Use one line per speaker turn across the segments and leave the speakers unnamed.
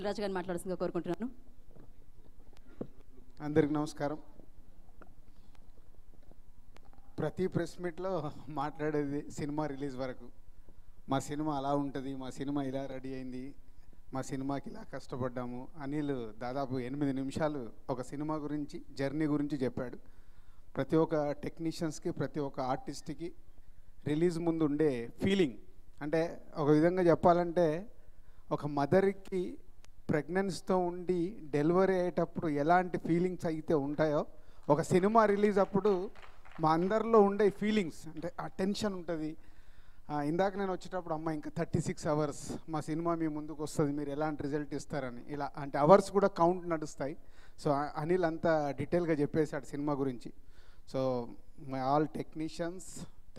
ముద్దురాజు గారిని మాట్లాడాల్సిందిగా కోరుకుంటున్నాను.
అందరికి నమస్కారం. ప్రతి ప్రెస్ మీట్లో మాట్లాడేది సినిమా రిలీజ్ వరకు, మా సినిమా అలా ఉంటుంది, మా సినిమా ఇలా రెడీ అయింది, మా సినిమాకి ఇలా కష్టపడ్డాము. అనిల్ దాదాపు 8 నిమిషాలు ఒక సినిమా గురించి, జర్నీ గురించి చెప్పాడు. ప్రతి ఒక్క టెక్నీషియన్స్కి, ప్రతి ఒక్క ఆర్టిస్ట్కి రిలీజ్ ముందు ఉండే ఫీలింగ్, అంటే ఒక విధంగా చెప్పాలంటే ఒక మదర్కి ప్రెగ్నెన్సీతో ఉండి డెలివరీ అయ్యేటప్పుడు ఎలాంటి ఫీలింగ్స్ అయితే ఉంటాయో, ఒక సినిమా రిలీజ్ అప్పుడు మా అందరిలో ఉండే ఫీలింగ్స్, అంటే ఆ టెన్షన్ ఉంటుంది. ఇందాక నేను వచ్చేటప్పుడు అమ్మ ఇంకా 36 అవర్స్ మా సినిమా మీ ముందుకు వస్తుంది, మీరు ఎలాంటి రిజల్ట్ ఇస్తారని, ఇలా అంటే అవర్స్ కూడా కౌంట్ నడుస్తాయి. సో అనిల్ అంతా డీటెయిల్గా చెప్పేశాడు సినిమా గురించి. So my all technicians,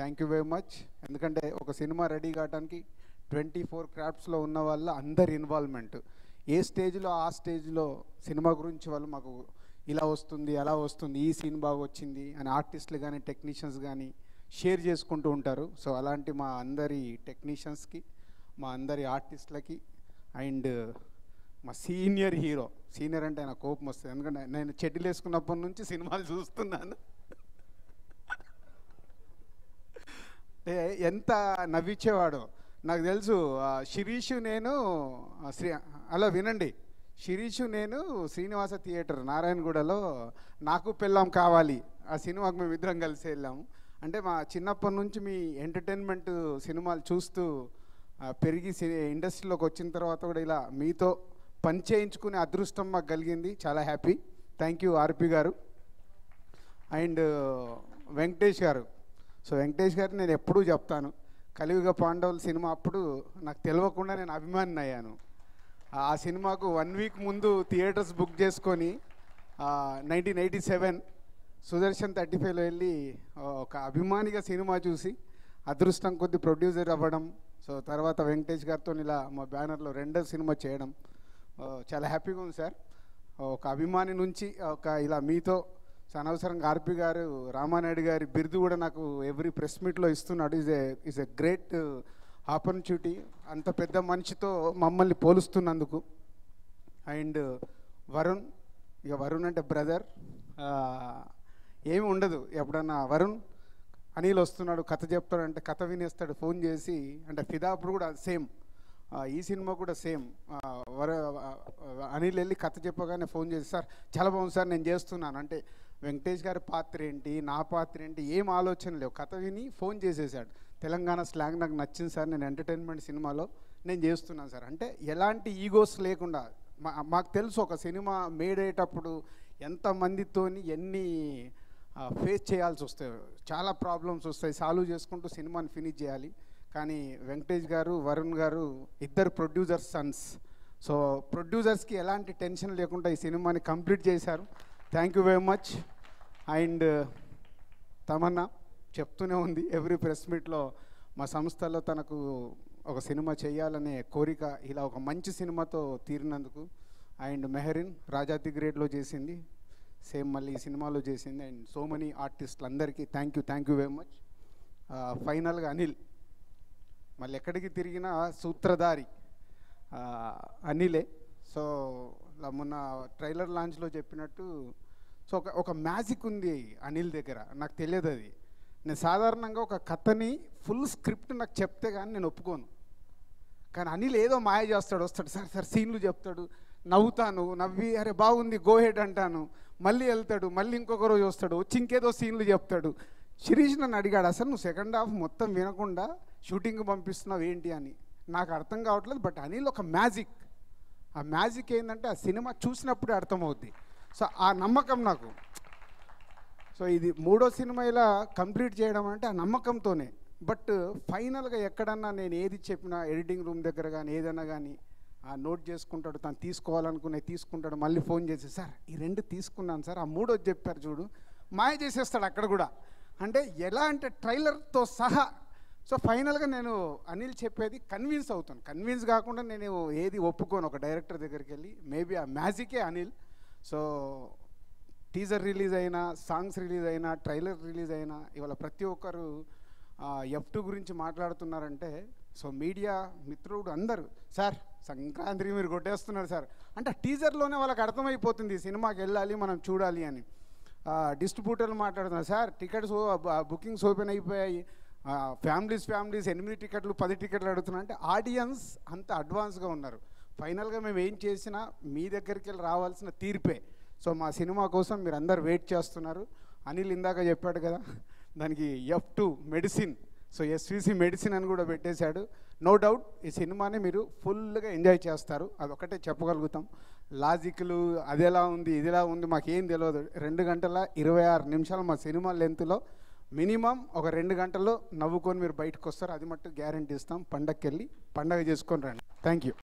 thank you very much. ఎందుకంటే ఒక సినిమా రెడీ కావడానికి 24 క్రాఫ్ట్స్లో ఉన్న వాళ్ళ అందరి ఇన్వాల్వ్మెంట్, ఏ స్టేజ్లో ఆ స్టేజ్లో సినిమా గురించి వాళ్ళు మాకు ఇలా వస్తుంది, అలా వస్తుంది, ఈ సీన్ బాగా వచ్చింది అని ఆర్టిస్టులు కానీ టెక్నీషియన్స్ కానీ షేర్ చేసుకుంటూ ఉంటారు. సో అలాంటి మా అందరి టెక్నీషియన్స్కి, మా అందరి ఆర్టిస్టులకి, అండ్ మా సీనియర్ హీరో, సీనియర్ అంటే నాకు కోపం వస్తుంది, ఎందుకంటే నేను చెడ్డీలు వేసుకున్నప్పటి నుంచి సినిమాలు చూస్తున్నాను. అంటే ఎంత నవ్వించేవాడో నాకు తెలుసు. శిరీష్ నేను అలా వినండి, శిరీష్ నేను శ్రీనివాస థియేటర్ నారాయణగూడలో నాకు పెళ్ళాం కావాలి ఆ సినిమాకు మేము ఇద్దరం కలిసి వెళ్ళాము. అంటే మా చిన్నప్పటి నుంచి మీ ఎంటర్టైన్మెంట్ సినిమాలు చూస్తూ పెరిగి ఇండస్ట్రీలోకి వచ్చిన తర్వాత కూడా ఇలా మీతో పని చేయించుకునే అదృష్టం మాకు కలిగింది. చాలా హ్యాపీ. థ్యాంక్ యూ ఆర్పి గారు అండ్ వెంకటేష్ గారు. సో వెంకటేష్ గారు నేను ఎప్పుడూ చెప్తాను, కలియుగ పాండవుల సినిమా అప్పుడు నాకు తెలియకుండా నేను అభిమాని అయ్యాను. ఆ సినిమాకు 1 వీక్ ముందు థియేటర్స్ బుక్ చేసుకొని 1987 సుదర్శన్ 35లో వెళ్ళి ఒక అభిమానిగా సినిమా చూసి అదృష్టం కొద్ది ప్రొడ్యూసర్ అవ్వడం. సో తర్వాత వెంకటేష్ గారితో ఇలా మా బ్యానర్లో 2వ సినిమా చేయడం చాలా హ్యాపీగా ఉంది సార్. ఒక అభిమాని నుంచి ఒక ఇలా మీతో అనవసరంగా ఆర్పి గారు, రామానాయుడు గారి బిరుదు కూడా నాకు ఎవ్రీ ప్రెస్ మీట్లో ఇస్తున్నాడు. ఈజ్ ఎ గ్రేట్ ఆపర్చునిటీ, అంత పెద్ద మనిషితో మమ్మల్ని పోలుస్తున్నందుకు. అండ్ వరుణ్, ఇక వరుణ్ అంటే బ్రదర్, ఏమి ఉండదు. ఎప్పుడన్నా వరుణ్ అనిల్ వస్తున్నాడు కథ చెప్తాడంటే కథ వినేస్తాడు ఫోన్ చేసి. అంటే ఫిదా అప్పుడు కూడా సేమ్, ఈ సినిమా కూడా సేమ్. అనిల్ వెళ్ళి కథ చెప్పగానే ఫోన్ చేసి, సార్ చాలా బాగుంది సార్, నేను చేస్తున్నాను అంటే, వెంకటేష్ గారి పాత్ర ఏంటి, నా పాత్ర ఏంటి, ఏం ఆలోచన లేవు, కథ విని ఫోన్ చేసేసాడు. తెలంగాణ స్లాంగ్ నాకు నచ్చింది సార్, నేను ఎంటర్టైన్మెంట్ సినిమాలో నేను చేస్తున్నాను సార్. అంటే ఎలాంటి ఈగోస్ లేకుండా, మాకు తెలుసు ఒక సినిమా మేడ్ అయ్యేటప్పుడు ఎంతమందితోని ఎన్ని ఫేస్ చేయాల్సి వస్తాయి, చాలా ప్రాబ్లమ్స్ వస్తాయి, సాల్వ్ చేసుకుంటూ సినిమాని ఫినిష్ చేయాలి. కానీ వెంకటేష్ గారు, వరుణ్ గారు ఇద్దరు ప్రొడ్యూసర్స్ సన్స్. సో ప్రొడ్యూసర్స్కి ఎలాంటి టెన్షన్ లేకుండా ఈ సినిమాని కంప్లీట్ చేశారు. Thank you very much. And Tamannaah చెప్తూనే ఉంది ఎవ్రీ ప్రెస్ మీట్లో, మా సంస్థలో తనకు ఒక సినిమా చేయాలనే కోరిక ఇలా ఒక మంచి సినిమాతో తీరినందుకు. అండ్ మెహరిన్ రాజాతి గ్రేడ్లో చేసింది, సేమ్ మళ్ళీ ఈ సినిమాలో చేసింది. అండ్ సో మెనీ ఆర్టిస్టులు అందరికీ థ్యాంక్ యూ వెరీ మచ్. ఫైనల్గా అనిల్, మళ్ళీ ఎక్కడికి తిరిగినా సూత్రధారి అనిలే. సో మొన్న ట్రైలర్ లాంచ్లో చెప్పినట్టు, సో ఒక మ్యాజిక్ ఉంది అనిల్ దగ్గర, నాకు తెలియదు అది. నేను సాధారణంగా ఒక కథని ఫుల్ స్క్రిప్ట్ నాకు చెప్తే కానీ నేను ఒప్పుకోను, కానీ అనిల్ ఏదో మాయ చేస్తాడు, వస్తాడు సార్ సీన్లు చెప్తాడు, నవ్వుతాను, నవ్వి అరే బాగుంది గో హెడ్ అంటాను, మళ్ళీ వెళ్తాడు, మళ్ళీ ఇంకొక రోజు వస్తాడు, వచ్చి ఇంకేదో సీన్లు చెప్తాడు. శిరీష్ నన్ను అడిగాడు, అసలు నువ్వు సెకండ్ హాఫ్ మొత్తం వినకుండా షూటింగ్ పంపిస్తున్నావు ఏంటి అని. నాకు అర్థం కావట్లేదు. బట్ అనిల్ ఒక మ్యాజిక్, ఆ మ్యాజిక్ ఏంటంటే ఆ సినిమా చూసినప్పుడే అర్థమవుద్ది. సో ఆ నమ్మకం నాకు. సో ఇది 3వ సినిమా ఇలా కంప్లీట్ చేయడం అంటే ఆ నమ్మకంతోనే. బట్ ఫైనల్గా ఎక్కడన్నా నేను ఏది చెప్పినా ఎడిటింగ్ రూమ్ దగ్గర కానీ ఏదైనా కానీ నోట్ చేసుకుంటాడు, తను తీసుకోవాలనుకునే తీసుకుంటాడు, మళ్ళీ ఫోన్ చేసి సార్ ఈ 2 తీసుకున్నాను సార్, ఆ 3వది చెప్పారు చూడు, మాయ చేసేస్తాడు అక్కడ కూడా. అంటే ఎలా అంటే ట్రైలర్తో సహా. సో ఫైనల్గా నేను అనిల్ చెప్పేది కన్విన్స్ అవుతాను. కన్విన్స్ కాకుండా నేను ఏది ఒప్పుకోను ఒక డైరెక్టర్ దగ్గరికి వెళ్ళి. మేబీ ఆ మ్యాజికే అనిల్. సో టీజర్ రిలీజ్ అయినా, సాంగ్స్ రిలీజ్ అయినా, ట్రైలర్ రిలీజ్ అయినా, ఇవాళ ప్రతి ఒక్కరు F2 గురించి మాట్లాడుతున్నారంటే సో మీడియా మిత్రుడు అందరూ సార్ సంక్రాంతికి మీరు కొట్టేస్తున్నారు సార్ అంటే టీజర్లోనే వాళ్ళకి అర్థమైపోతుంది ఈ సినిమాకి వెళ్ళాలి మనం చూడాలి అని. డిస్ట్రిబ్యూటర్లు మాట్లాడుతున్నారు సార్ టికెట్స్ బుకింగ్స్ ఓపెన్ అయిపోయాయి, ఫ్యామిలీస్ 8 టికెట్లు 10 టికెట్లు అడుగుతున్నా అంటే ఆడియన్స్ అంత అడ్వాన్స్గా ఉన్నారు. ఫైనల్గా మేము ఏం చేసినా మీ దగ్గరికి వెళ్ళి రావాల్సిన తీర్పే. సో మా సినిమా కోసం మీరు అందరు వెయిట్ చేస్తున్నారు. అనిల్ ఇందాక చెప్పాడు కదా దానికి F2 medicine, so SVC medicine అని కూడా పెట్టేశాడు. నో డౌట్ ఈ సినిమాని మీరు ఫుల్గా ఎంజాయ్ చేస్తారు, అదొకటే చెప్పగలుగుతాం. లాజిక్లు అది ఎలా ఉంది ఇది ఎలా ఉంది మాకేం తెలియదు. 2 గంటల 26 నిమిషాలు మా సినిమా లెంత్లో మినిమం ఒక 2 గంటల్లో నవ్వుకొని మీరు బయటకు వస్తారు, అది మట్టు గ్యారంటీ ఇస్తాం. పండగకి వెళ్ళి పండగ చేసుకొని రండి. Thank you.